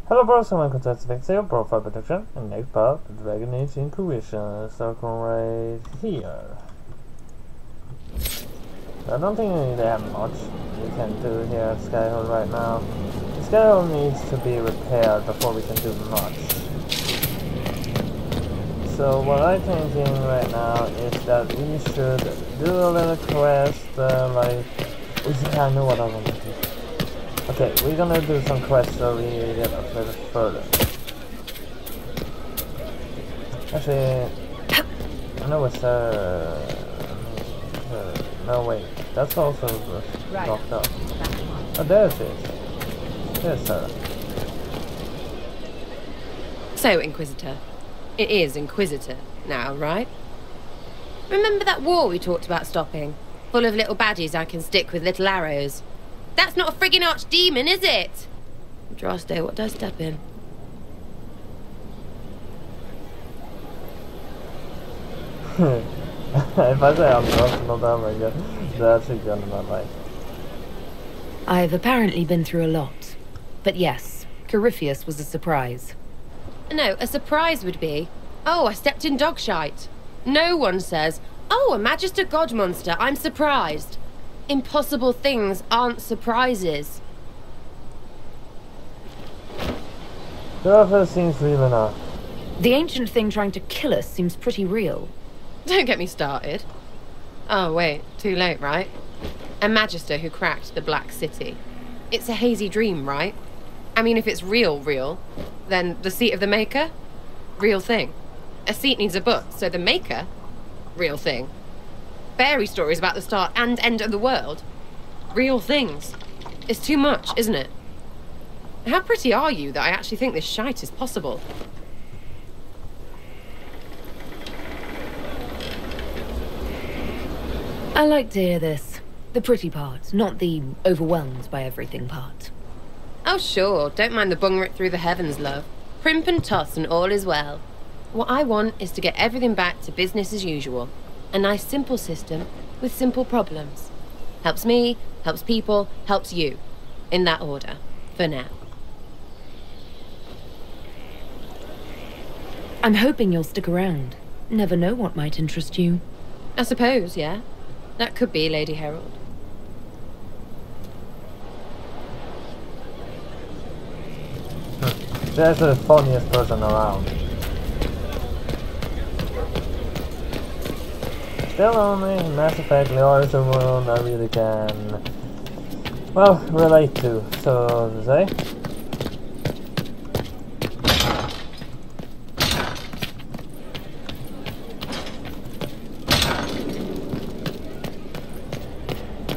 Hello bros, and welcome to your BroFive protection and next part of Dragon Age Inquisition. Circle right here. I don't think they have much we can do here at Skyhold right now. Skyhold needs to be repaired before we can do much. So what I'm thinking right now is that we should do a little quest, like... Oh yeah, I know what I want to do. Okay, we're gonna do some quests so we get a little further. Actually, I know it's no wait, that's also locked up. Oh, there it is. There's her. So, Inquisitor. It is Inquisitor now, right? Remember that war we talked about stopping? Full of little baddies I can stick with little arrows. That's not a friggin' archdemon, is it? Droste, what does step in? If I say I'm not damage, that's a gun in my life. I've apparently been through a lot. But yes, Corypheus was a surprise. No, a surprise would be, oh, I stepped in dog shite. No one says, oh, a Magister God monster, I'm surprised. Impossible things aren't surprises. That seems real enough. The ancient thing trying to kill us seems pretty real. Don't get me started. Oh, wait, too late, right? A Magister who cracked the Black City. It's a hazy dream, right? I mean, if it's real, then the seat of the Maker? Real thing. A seat needs a book, so the Maker? Real thing. Fairy stories about the start and end of the world. Real things. It's too much, isn't it? How pretty are you that I actually think this shite is possible? I like to hear this. The pretty part, not the overwhelmed by everything part. Oh sure, don't mind the bung through the heavens, love. Primp and toss and all is well. What I want is to get everything back to business as usual. A nice simple system with simple problems. Helps me, helps people, helps you. In that order, for now. I'm hoping you'll stick around. Never know what might interest you. I suppose, yeah. That could be Lady Herald. That's the funniest person around. Still only Mass Effect Leoris a world I really can, well, relate to, so to say.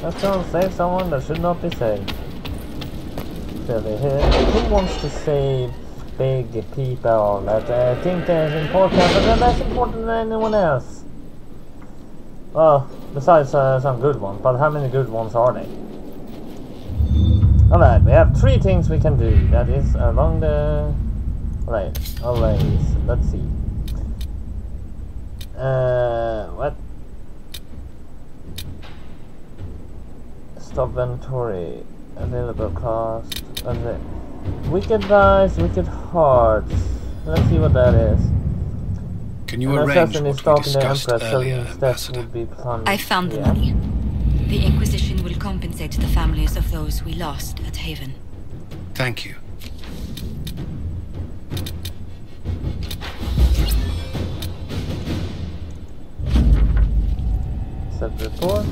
Let's go and save someone that should not be saved. Who wants to save big people that think they're important, but they're less important than anyone else? Well, besides some good ones, but how many good ones are they? Alright, we have 3 things we can do. That is along the... Right, always. Let's see. What? Stop inventory. Available cost. What's it? Wicked dice, wicked hearts. Let's see what that is. Can you arrange what we discussed earlier, Ambassador? I found the money. The Inquisition will compensate the families of those we lost at Haven. Thank you. Set report.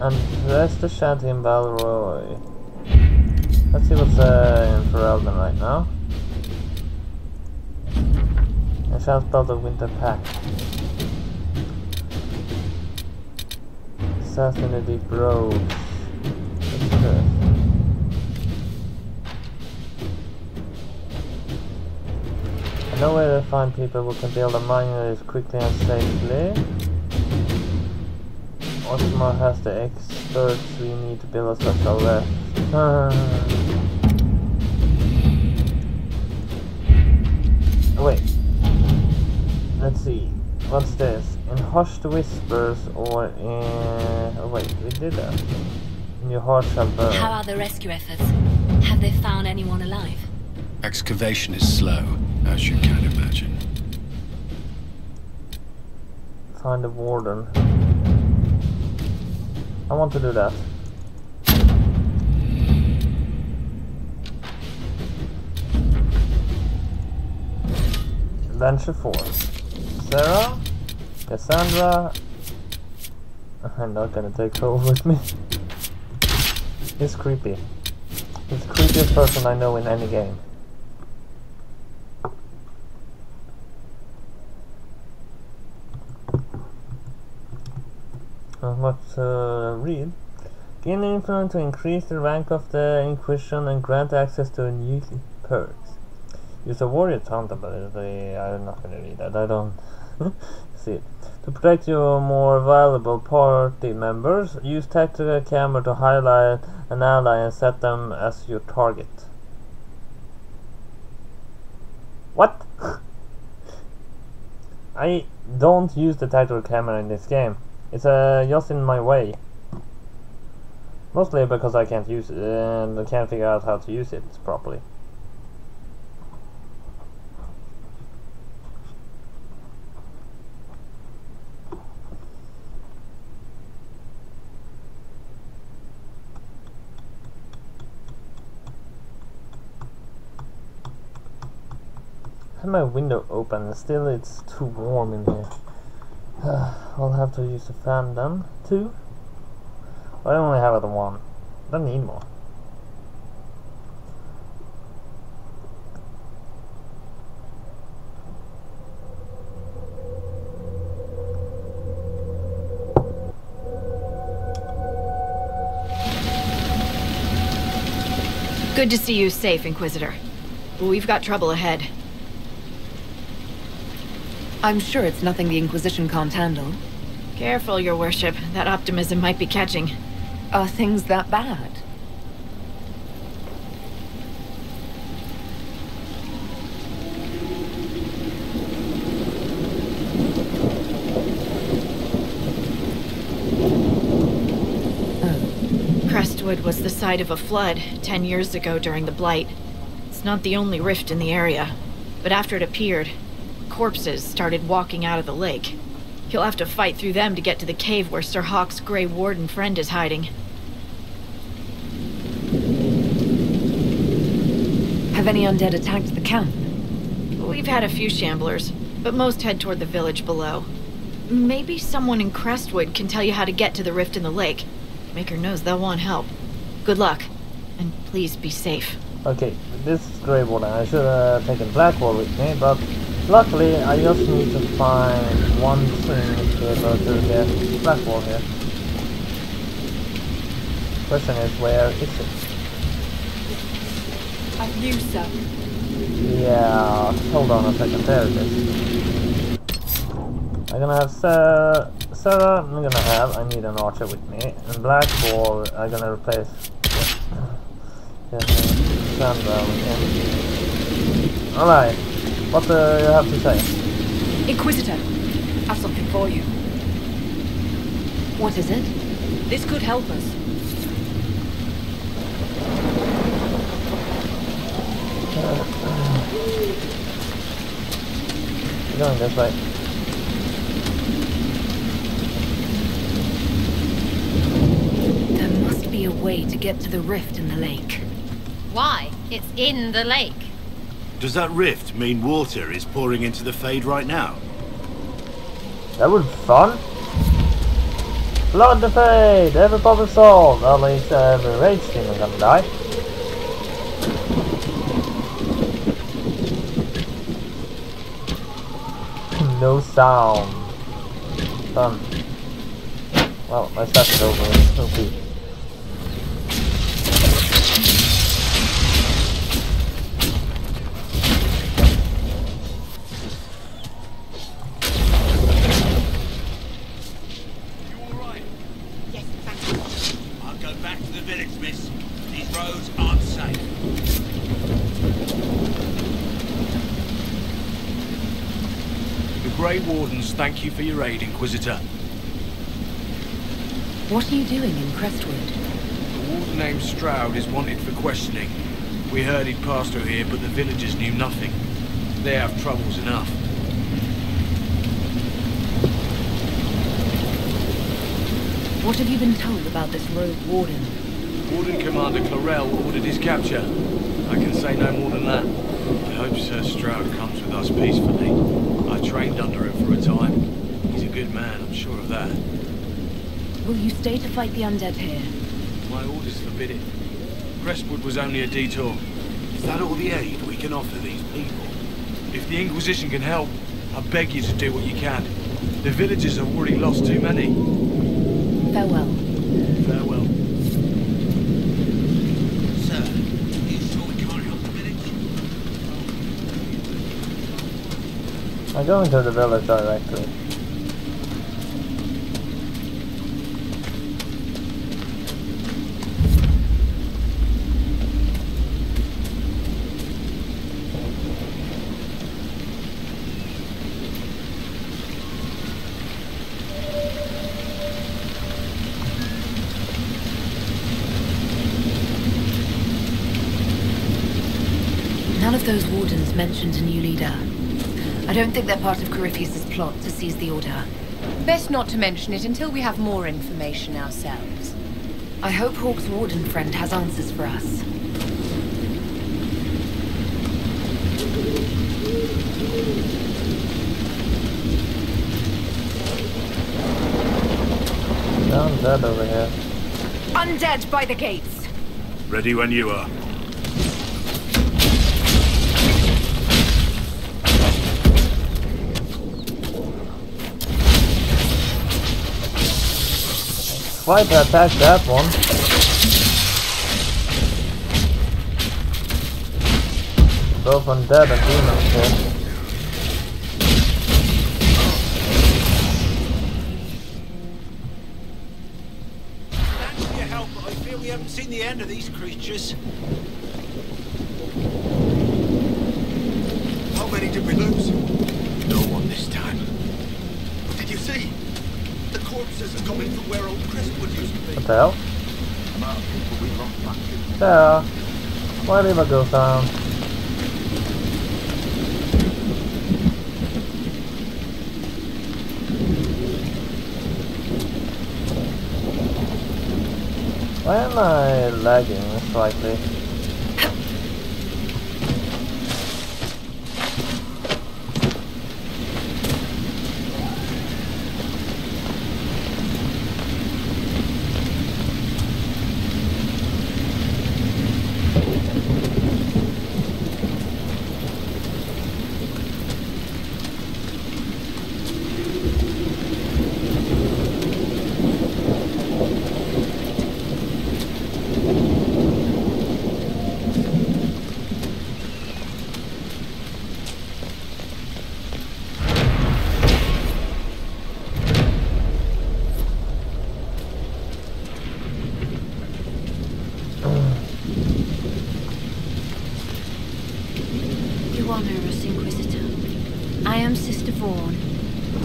And rest the shanty in Balroy. Let's see what's in Ferelden right now. Chance build a winter pack. Assassin in the deep roads. What's this? I know where to find people who can build a miner quickly and safely. Osmar has the experts we need to build a special left. Wait. Let's see. What's this? In hushed whispers or in... Oh wait, we did that. In your heart shall burn. How are the rescue efforts? Have they found anyone alive? Excavation is slow, as you can imagine. Find the warden. I want to do that. Adventure 4. Sarah? Cassandra? I'm not gonna take her with me. He's creepy. He's the creepiest person I know in any game. Not much to read. Gain influence to increase the rank of the Inquisition and grant access to new perks. Use a warrior taunt ability. I'm not gonna read that. I don't see it. To protect your more valuable party members, use tactical camera to highlight an ally and set them as your target. What? I don't use the tactical camera in this game. It's just in my way. Mostly because I can't use it and I can't figure out how to use it properly. I have my window open and still it's too warm in here. I'll have to use the fan then, too. I only have it on one. I don't need more. Good to see you safe, Inquisitor. We've got trouble ahead. I'm sure it's nothing the Inquisition can't handle. Careful, Your Worship. That optimism might be catching. Are things that bad? Crestwood was the site of a flood 10 years ago during the Blight. It's not the only rift in the area, but after it appeared, corpses started walking out of the lake. You'll have to fight through them to get to the cave where Sir Hawke's Grey Warden friend is hiding. Have any undead attacked the camp? We've had a few shamblers, but most head toward the village below. Maybe someone in Crestwood can tell you how to get to the rift in the lake. Maker knows they'll want help. Good luck, and please be safe. Okay, this is Grey Warden. I should have taken Blackwall with me, but luckily I just need to find one thing to be able to get Blackwall here. Question is, where is it? I knew so. Yeah, hold on a second, there it is. I'm gonna have Sarah, I need an archer with me, and Blackwall I'm gonna replace Sandra with him. Alright, what do you have to say? Inquisitor, I've something for you. What is it? This could help us. Going this way. There must be a way to get to the rift in the lake. Why? It's in the lake. Does that rift mean water is pouring into the Fade right now? That would be fun. Flood the Fade! Every problem solved! At least every rage demon gonna die. No sound. Fun. Well, my stuff is over. Okay. Wardens, thank you for your aid, Inquisitor. What are you doing in Crestwood? The warden named Stroud is wanted for questioning. We heard he'd passed through here, but the villagers knew nothing. They have troubles enough. What have you been told about this rogue warden? Warden Commander Clarel ordered his capture. I can say no more than that. I hope Sir Stroud comes with us peacefully. I trained under him for a time. He's a good man, I'm sure of that. Will you stay to fight the undead here? My orders forbid it. Crestwood was only a detour. Is that all the aid we can offer these people? If the Inquisition can help, I beg you to do what you can. The villagers have already lost too many. Farewell. Farewell. Sir, you sure we can't help the village? I'm going to the village directly. None of those wardens mentioned a new leader. I don't think they're part of Corypheus' plot to seize the Order. Best not to mention it until we have more information ourselves. I hope Hawke's warden friend has answers for us. Undead over here. Undead by the gates! Ready when you are. Try to attack that one. Both undead and demons here. Thanks for your help, but I fear we haven't seen the end of these creatures. How many did we lose? No one this time. Did you see? The corpses are coming from where old Crestwood used to be. What the hell? Amount of people we lost back in. There. Why leave a ghost down? Why am I lagging slightly?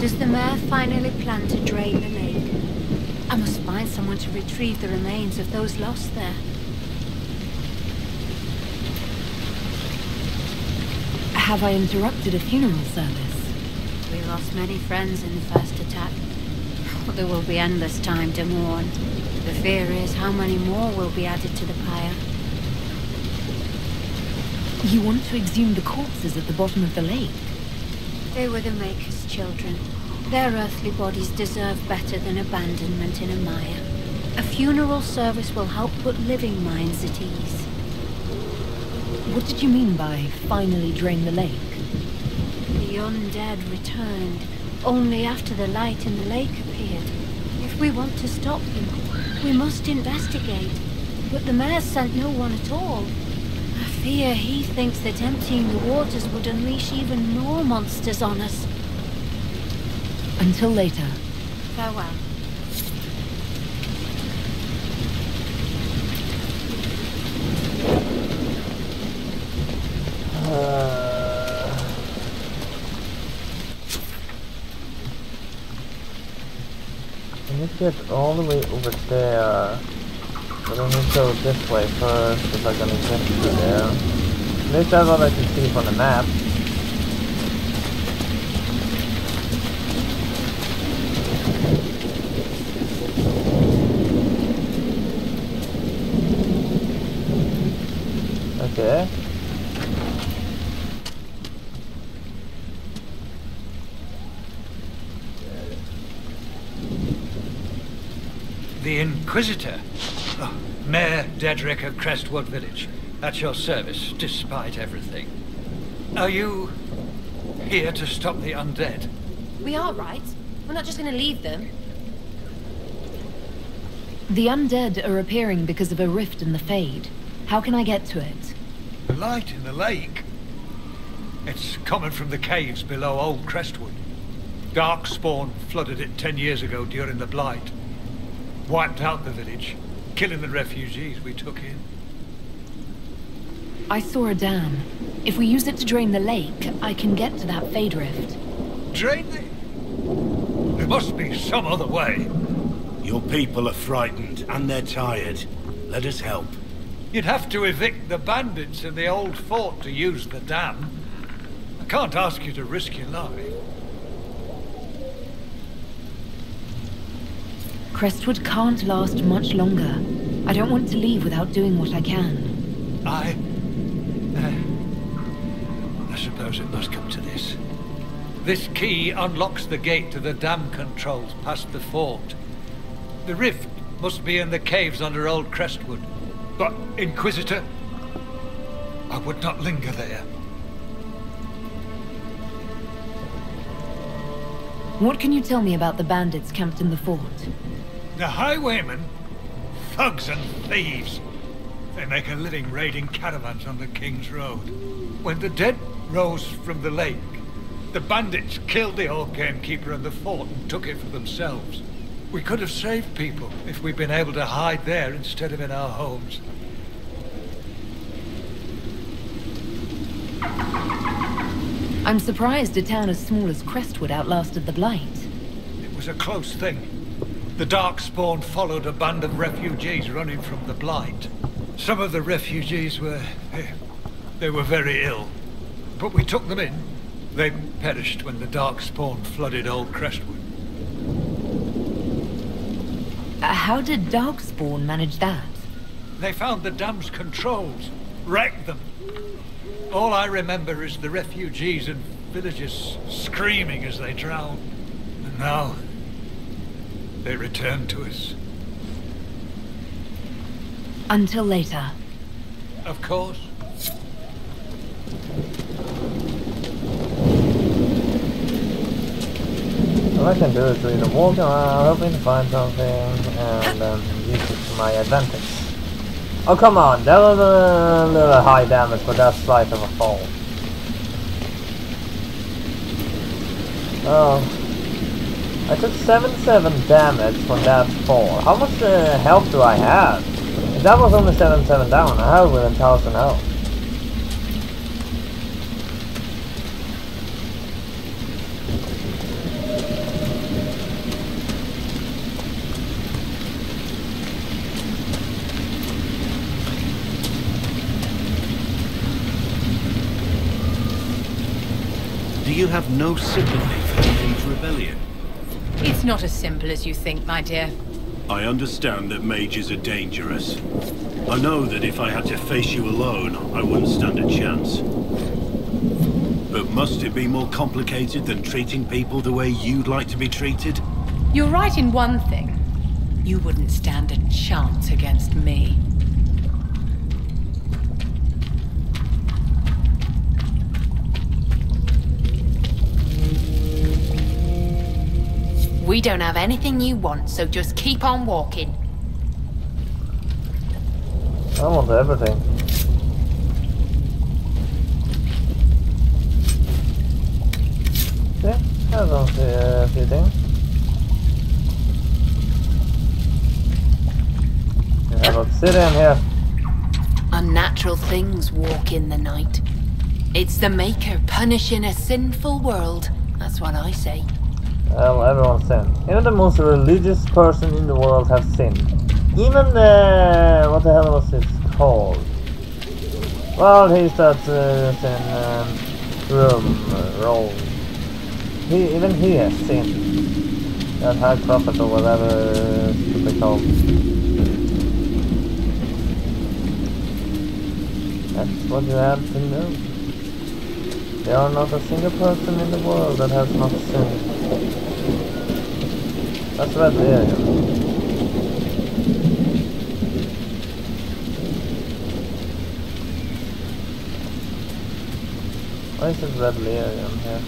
Does the mayor finally plan to drain the lake? I must find someone to retrieve the remains of those lost there. Have I interrupted a funeral service? We lost many friends in the first attack. There will be endless time to mourn. The fear is how many more will be added to the pyre. You want to exhume the corpses at the bottom of the lake? They were the Maker's children. Their earthly bodies deserve better than abandonment in a mire. A funeral service will help put living minds at ease. What did you mean by finally drain the lake? The undead returned only after the light in the lake appeared. If we want to stop him, we must investigate. But the mayor sent no one at all. I fear he thinks that emptying the waters would unleash even more monsters on us. Until later. Farewell. I need to get all the way over there. But I need to go this way first if I'm gonna get to there. At least that's what I can see from the map. Okay. The Inquisitor? Oh, Mayor Dedrick of Crestwood Village. At your service, despite everything. Are you here to stop the undead? We are, right? We're not just going to leave them. The undead are appearing because of a rift in the Fade. How can I get to it? The light in the lake? It's coming from the caves below Old Crestwood. Darkspawn flooded it 10 years ago during the Blight. Wiped out the village, killing the refugees we took in. I saw a dam. If we use it to drain the lake, I can get to that Fade rift. Drain the... There must be some other way. Your people are frightened, and they're tired. Let us help. You'd have to evict the bandits in the old fort to use the dam. I can't ask you to risk your life. Crestwood can't last much longer. I don't want to leave without doing what I can. I suppose it must come to this. This key unlocks the gate to the dam controls past the fort. The rift must be in the caves under Old Crestwood. But, Inquisitor, I would not linger there. What can you tell me about the bandits camped in the fort? The highwaymen? Thugs and thieves. They make a living raiding caravans on the King's Road. When the dead rose from the lake, the bandits killed the old gamekeeper in the fort and took it for themselves. We could have saved people if we'd been able to hide there instead of in our homes. I'm surprised a town as small as Crestwood outlasted the Blight. It was a close thing. The Darkspawn followed a band of refugees running from the Blight. Some of the refugees were... they were very ill. But we took them in. They perished when the Darkspawn flooded Old Crestwood. How did Darkspawn manage that? They found the dam's controls, wrecked them. All I remember is the refugees and villagers screaming as they drowned. And now, they return to us. Until later. Of course. All I can do is either walk around, hoping to find something, and use it to my advantage. Oh, come on, that was a little high damage for that slight of a fall. Oh, I took 7-7 damage from that fall. How much health do I have? If that was only 7-7 down, I have 1,000 health. Do you have no sympathy for the King's rebellion? It's not as simple as you think, my dear. I understand that mages are dangerous. I know that if I had to face you alone, I wouldn't stand a chance. But must it be more complicated than treating people the way you'd like to be treated? You're right in one thing. You wouldn't stand a chance against me. We don't have anything you want, so just keep on walking. I want everything. Yeah, I don't see a few things. We have obsidian here. Unnatural things walk in the night. It's the Maker punishing a sinful world. That's what I say. Well, everyone sinned. Even the most religious person in the world has sinned. Even the... what the hell was it called? Well, he starts in room roll. Even he has seen that high prophet or whatever they call. That's what you have to know. There are not a single person in the world that has not sinned. That's red lyrium. Why is it red lyrium here?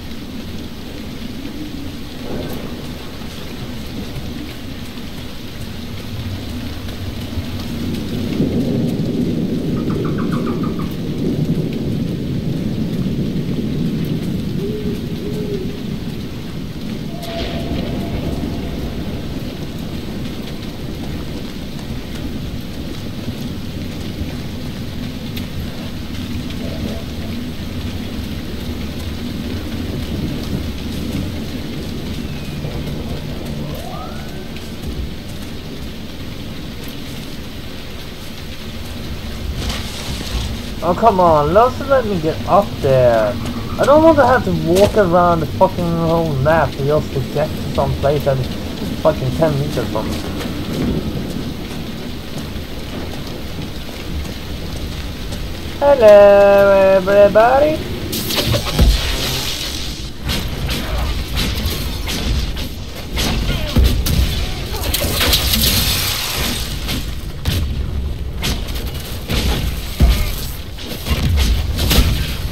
Oh come on, let me get up there. I don't want to have to walk around the fucking whole map just to get to some place that is fucking 10 meters from me. Hello everybody.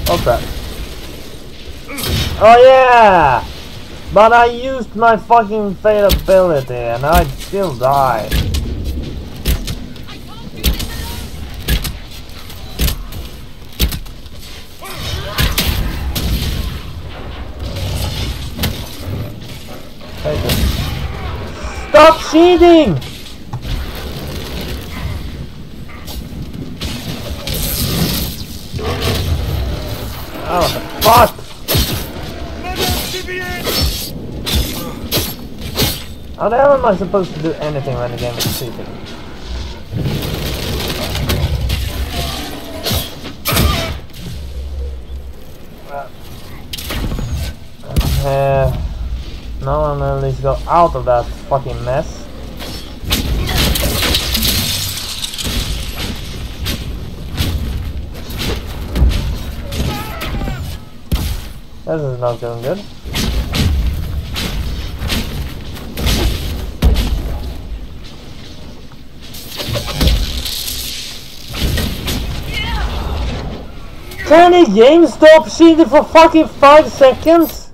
Oh crap. Oh yeah! But I used my fucking fate ability and I still died. Stop cheating! Oh, fuck! How the hell am I supposed to do anything when the game is cheating? Now I'm at least got out of that fucking mess. This is not doing good. Can the game stop cheating for fucking 5 seconds?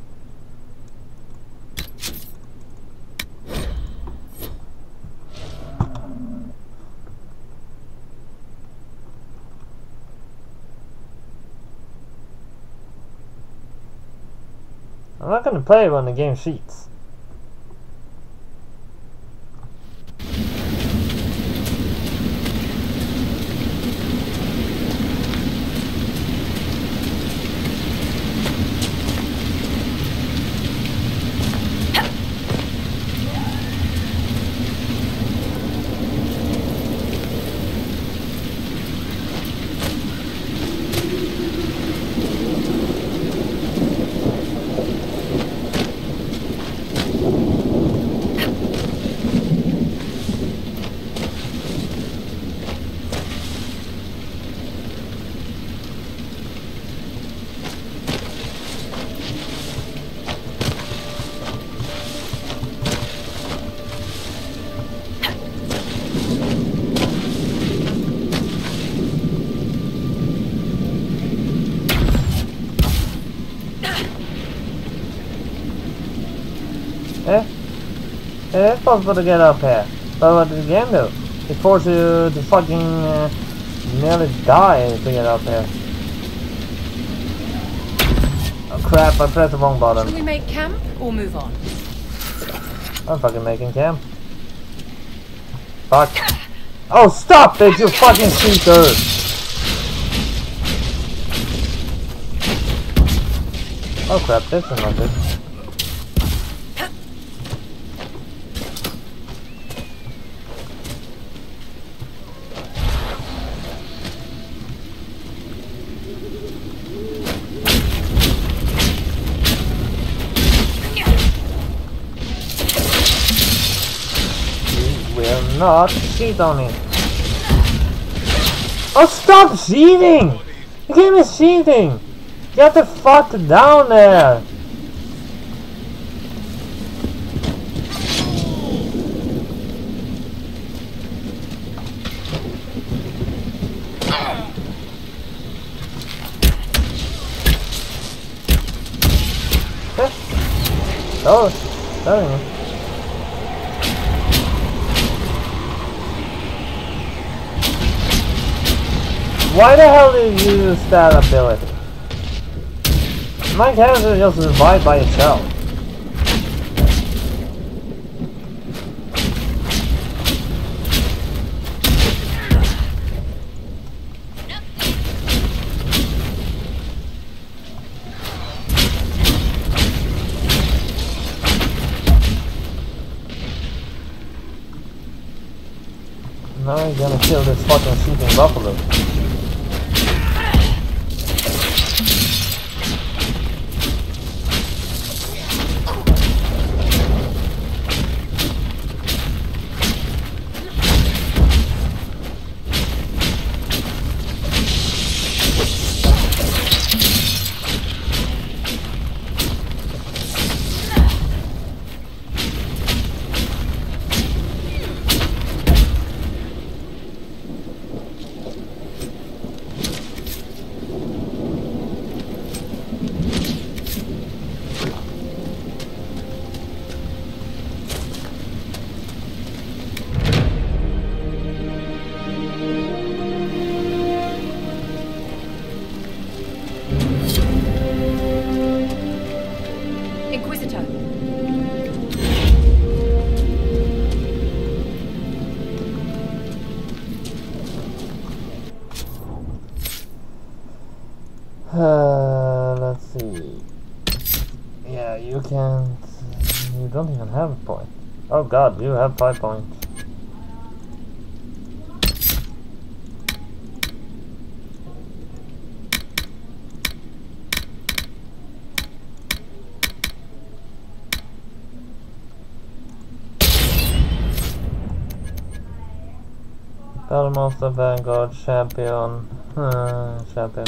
I'm not gonna play when the game cheats. It's possible to get up here, but what did the game do? It forces you to fucking nearly die to get up here. Oh crap, I pressed the wrong button. Should we make camp or move on? I'm fucking making camp. Fuck. Oh stop it, you fucking cheater! Oh crap, this is not good. not cheat on it. Oh, stop cheating! The game is cheating! Get the fuck down there! Oh, there we go. Why the hell did you use that ability? My character just revived by itself. Now I'm gonna kill this fucking shooting buffalo. Let's see. Yeah, you can't. You don't even have a point. Oh god, you have 5 points. Battlemonster, Vanguard, Champion. Champion.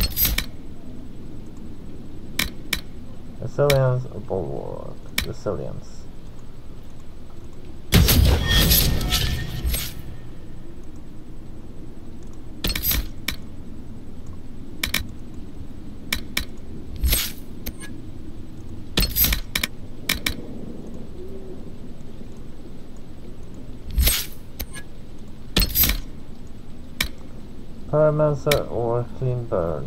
Resilience, Bulwark. Resilience. Pyromancer or Clean Burn.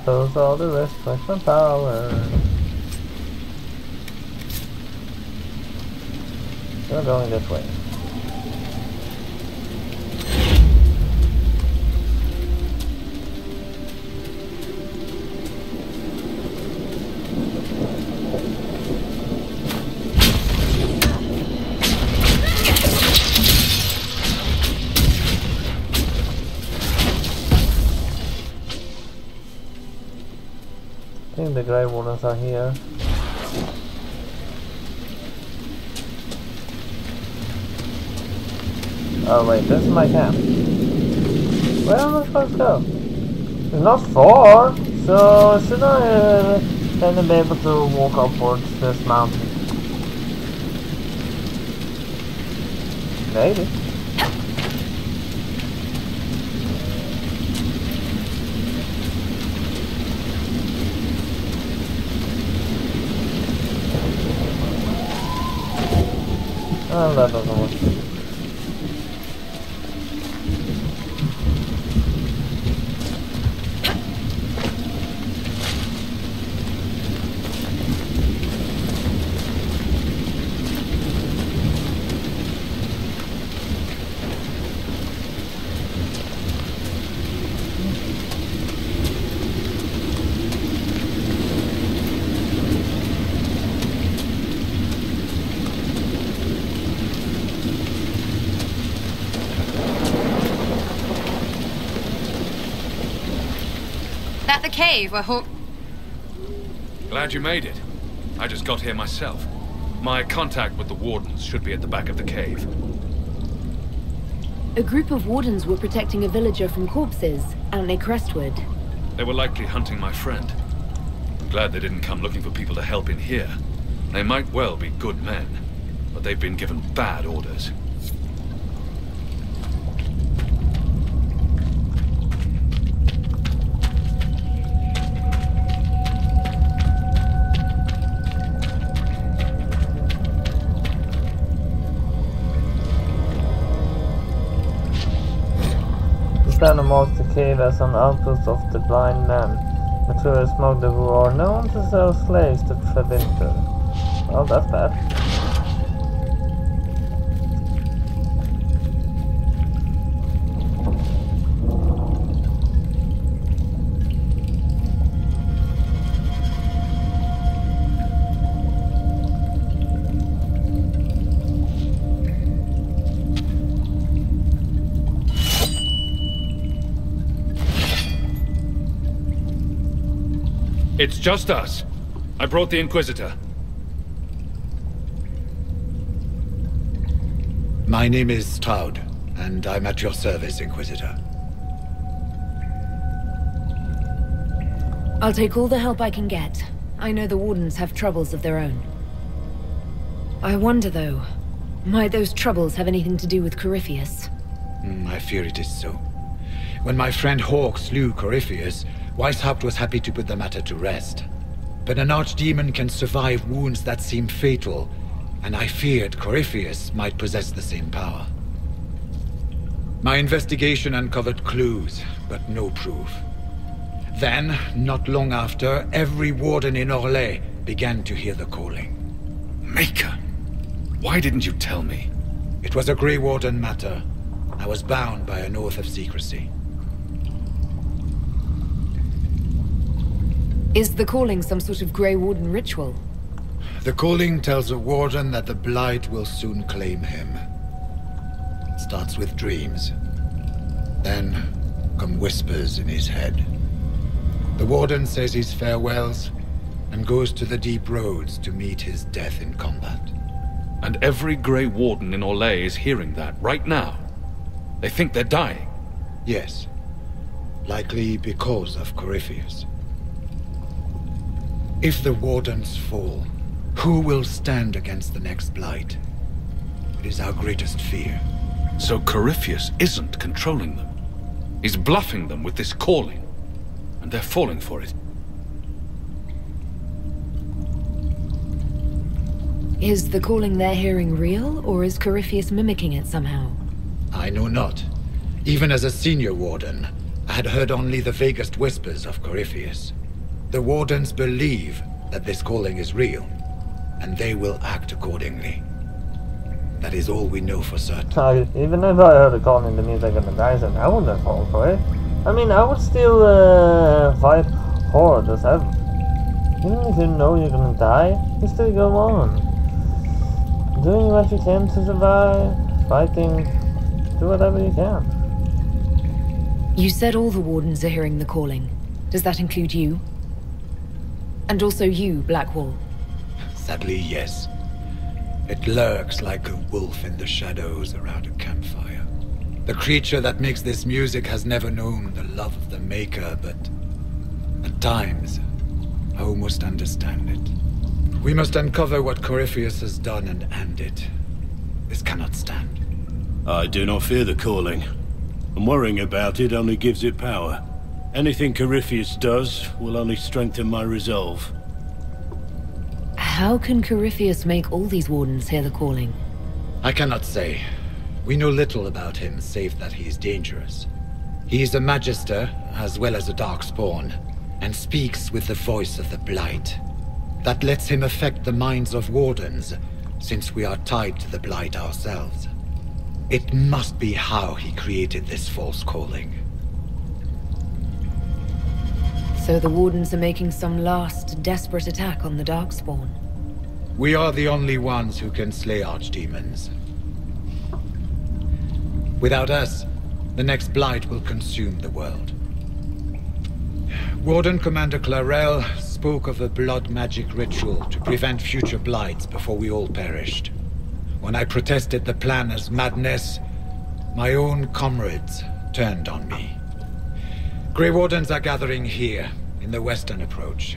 Close all the rest, push my power. We're going this way. I think the Grey Wardens are here. Oh wait, this is my camp. Where am I supposed to go? It's not far, so should I then be able to walk upwards this mountain? Maybe. Oh, that doesn't work. At the cave where Glad you made it. I just got here myself. My contact with the Wardens should be at the back of the cave. A group of Wardens were protecting a villager from corpses out near Crestwood. They were likely hunting my friend. I'm glad they didn't come looking for people to help in here. They might well be good men, but they've been given bad orders. Stanley marks the cave as an outpost of the blind men. The tourists smoke the war, known to sell slaves to Trevinter. Well, that's bad. It's just us. I brought the Inquisitor. My name is Stroud, and I'm at your service, Inquisitor. I'll take all the help I can get. I know the Wardens have troubles of their own. I wonder, though, might those troubles have anything to do with Corypheus? I fear it is so. When my friend Hawke slew Corypheus, Weishaupt was happy to put the matter to rest. But an archdemon can survive wounds that seem fatal, and I feared Corypheus might possess the same power. My investigation uncovered clues, but no proof. Then, not long after, every warden in Orlais began to hear the calling. Maker! Why didn't you tell me? It was a Grey Warden matter. I was bound by an oath of secrecy. Is the calling some sort of Grey Warden ritual? The calling tells a warden that the Blight will soon claim him. It starts with dreams. Then come whispers in his head. The warden says his farewells and goes to the deep roads to meet his death in combat. And every Grey Warden in Orlais is hearing that right now. They think they're dying. Yes. Likely because of Corypheus. If the Wardens fall, who will stand against the next Blight? It is our greatest fear. So Corypheus isn't controlling them. He's bluffing them with this calling. And they're falling for it. Is the calling they're hearing real, or is Corypheus mimicking it somehow? I know not. Even as a senior warden, I had heard only the vaguest whispers of Corypheus. The Wardens believe that this calling is real, and they will act accordingly. That is all we know for certain. Even if I heard a calling the music of the guys, I wouldn't have fallen for it. I mean, I would still fight hard as ever. Even if you know you're gonna die, you still go on. Doing what you can to survive, fighting, do whatever you can. You said all the Wardens are hearing the calling. Does that include you? And also you, Blackwall? Sadly, yes. It lurks like a wolf in the shadows around a campfire. The creature that makes this music has never known the love of the Maker, but at times, I almost understand it. We must uncover what Corypheus has done and end it. This cannot stand. I do not fear the calling. And worrying about it only gives it power. Anything Corypheus does will only strengthen my resolve. How can Corypheus make all these Wardens hear the calling? I cannot say. We know little about him, save that he is dangerous. He is a Magister, as well as a Darkspawn, and speaks with the voice of the Blight. That lets him affect the minds of Wardens, since we are tied to the Blight ourselves. It must be how he created this false calling. So the Wardens are making some last, desperate attack on the Darkspawn. We are the only ones who can slay archdemons. Without us, the next Blight will consume the world. Warden Commander Clarel spoke of a blood magic ritual to prevent future Blights before we all perished. When I protested the plan as madness, my own comrades turned on me. Grey Wardens are gathering here, in the western approach.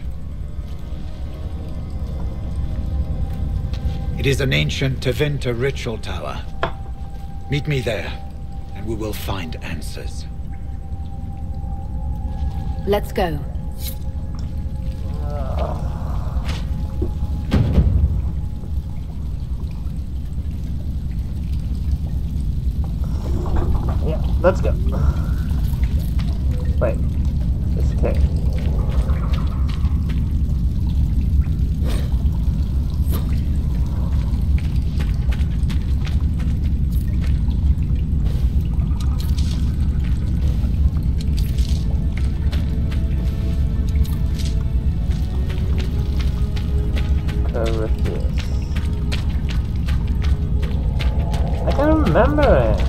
It is an ancient Tevinter ritual tower. Meet me there, and we will find answers. Let's go. Yeah, let's go. Wait, it's okay. I can't remember it.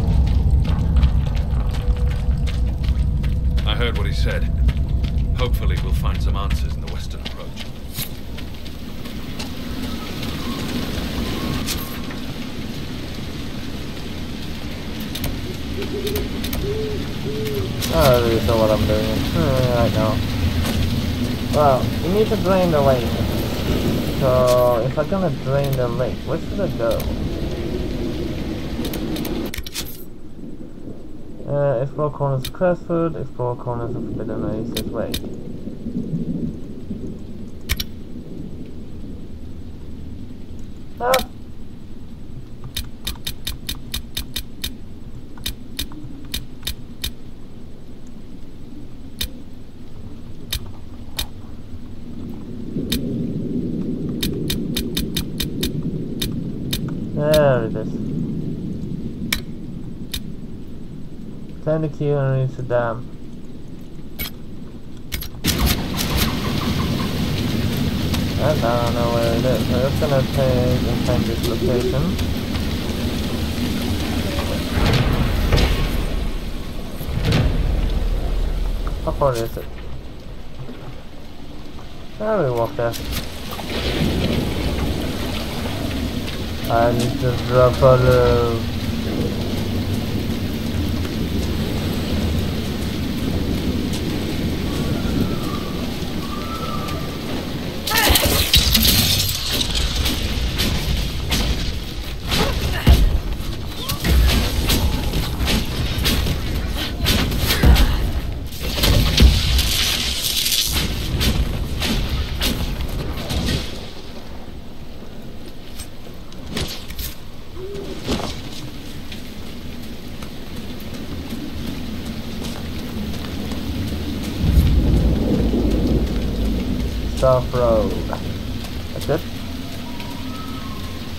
I heard what he said. Hopefully we'll find some answers in the western approach. I don't really know what I'm doing right now. Well, you need to drain the lake. So, if I'm gonna drain the lake, where should I go? Explore corners of Crestwood, explore corners of Forbidden Oasis. Wait. Ah! There it is. Turn the key and reach the dam. And now I know where it is. So I'm just gonna take and find this location. How far is it? There we walk there. I need to drop a loop. South Road. That's it?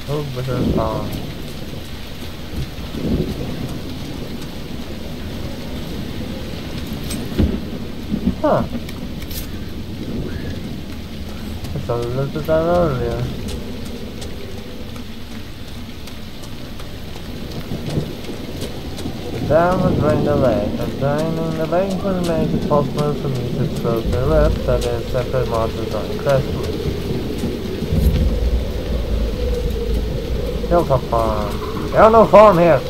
Oh, Wizard Farm. Huh. It's a little bit there earlier. Dam will drain the lake, and draining the lake will make it possible for me to expose the rift that is separate monsters on Crestwood. Hilltop farm. There are no farm here!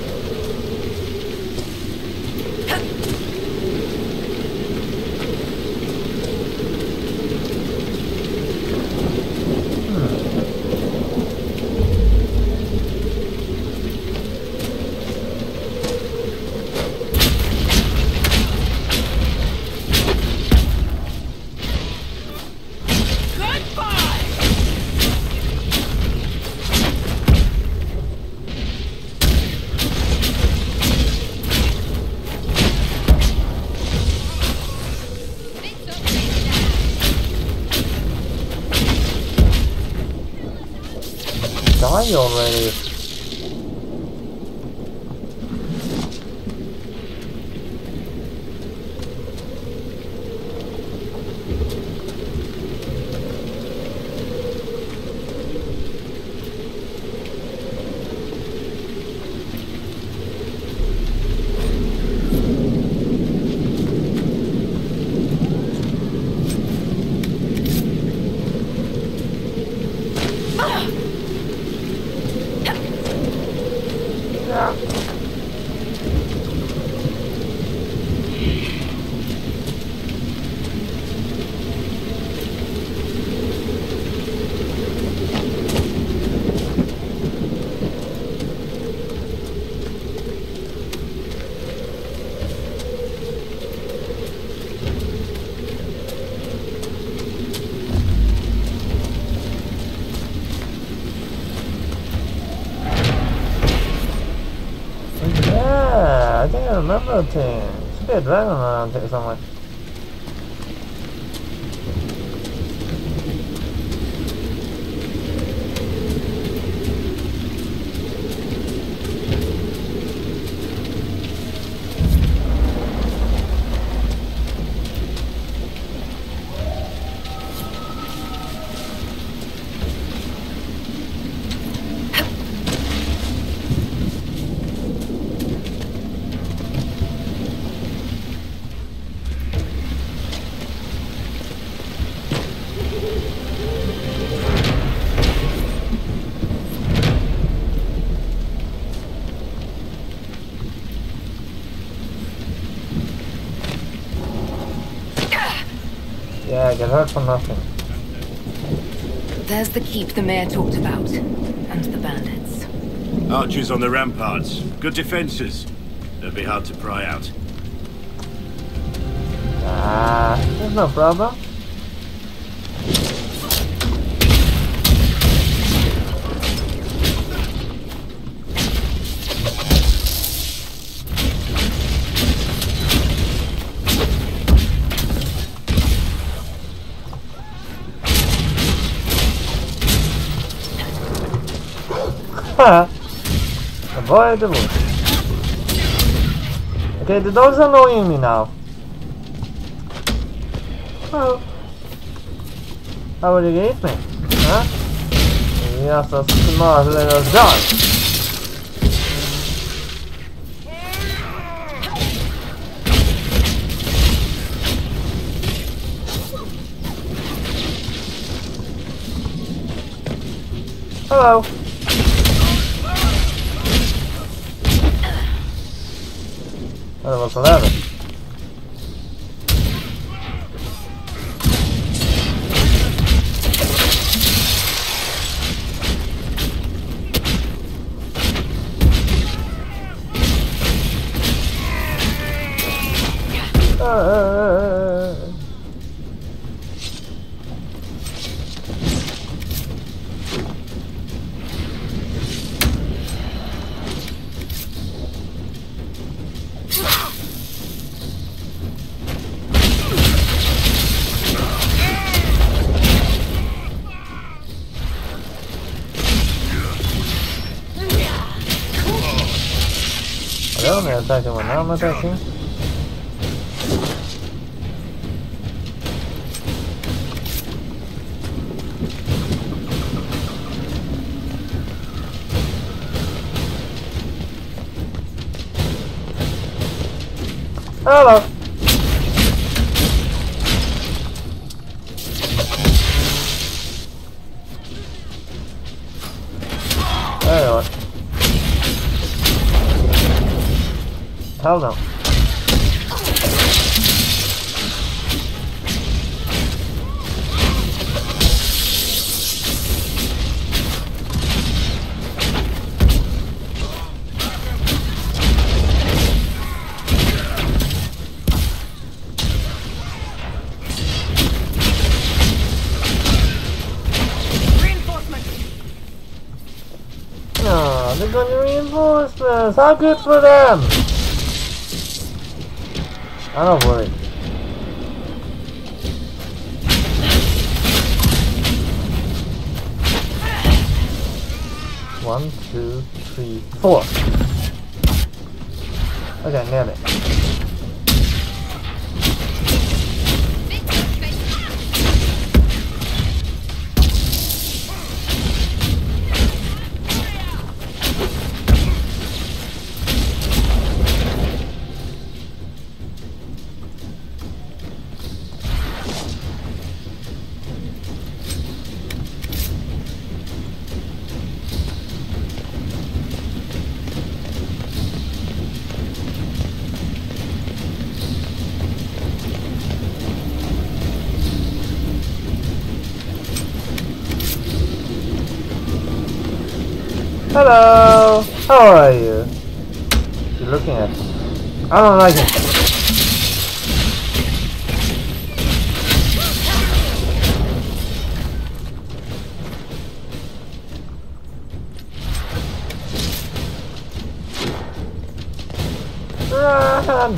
Die already. I remember the team. Should be a dragon around here somewhere. Yeah, I get hurt for nothing. There's the keep the mayor talked about, and the bandits. Archers on the ramparts. Good defenses. They'll be hard to pry out. There's no problem. Avoid the bush. Okay, the dog's annoying me now. Oh. How would you eat me? Huh? Yes, a smart little dog. Hello. That was 11. Hello, me attacking when I'm attacking. Hello. There you are. Hell no. Oh, they're going to reinforcements. How good for them? I'm not worried. One, two, three, four. Okay, nailed it. Hello! How are you? You're looking at me. I don't like it. Run!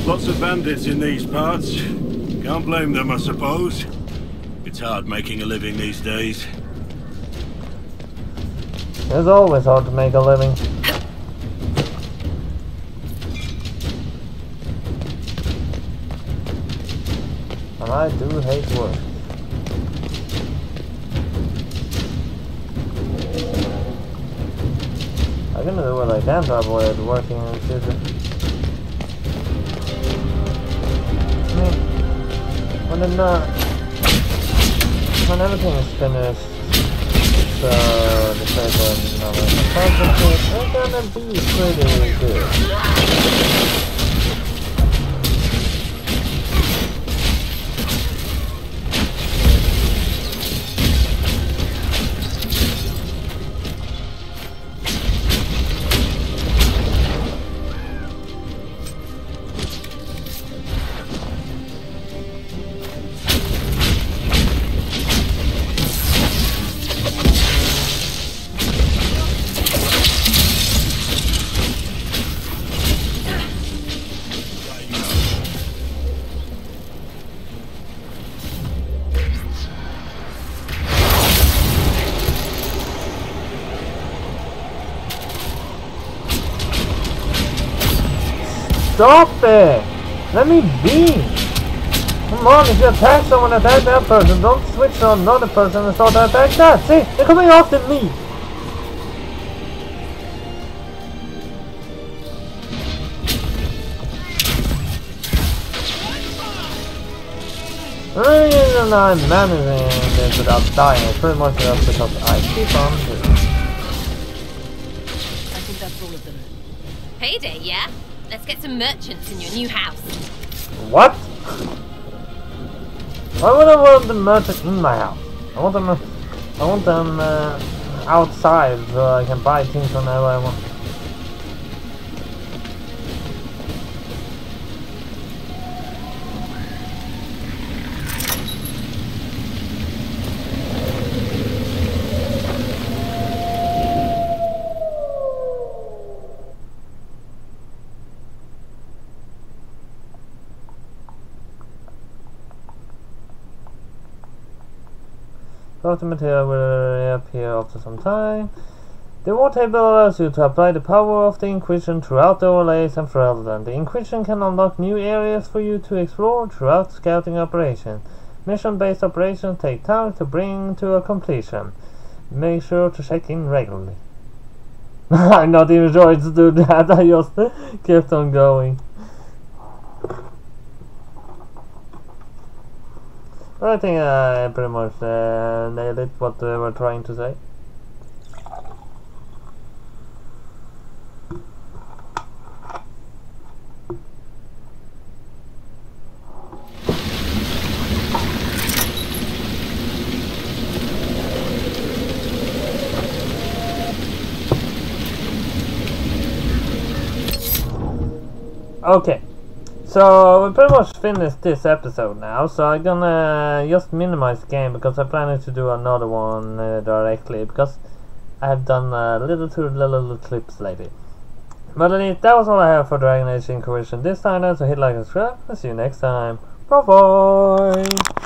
Lots of bandits in these parts. Can't blame them, I suppose. It's hard making a living these days. It's always hard to make a living. And I do hate work. I'm gonna do what I can to avoid working in the future. When everything is finished, so the paper and they're gonna be pretty good. Stop it! Let me be! Come on, if you attack someone, attack that person. Don't switch to another person and start to attack that. See? They're coming after me! The reason I'm managing this without dying is pretty much just because I keep on doing it. I think that's all of them. Payday, yeah? Let's get some merchants in your new house. What? Why would I want the merchant in my house? I want them outside so I can buy things whenever I want. The material will reappear after some time. The war table allows you to apply the power of the Inquisition throughout the overlays and further than. The Inquisition can unlock new areas for you to explore throughout scouting operation. Mission-based operations take time to bring to a completion. Make sure to check in regularly. I'm not even trying to do that, I just kept on going. But I think I pretty much nailed it, what they were trying to say. Okay, so we pretty much finished this episode now, so I'm gonna just minimize the game because I'm planning to do another one directly, because I have done little clips lately. But at least that was all I have for Dragon Age Inquisition this time, so hit like and subscribe. I'll see you next time. BroFive!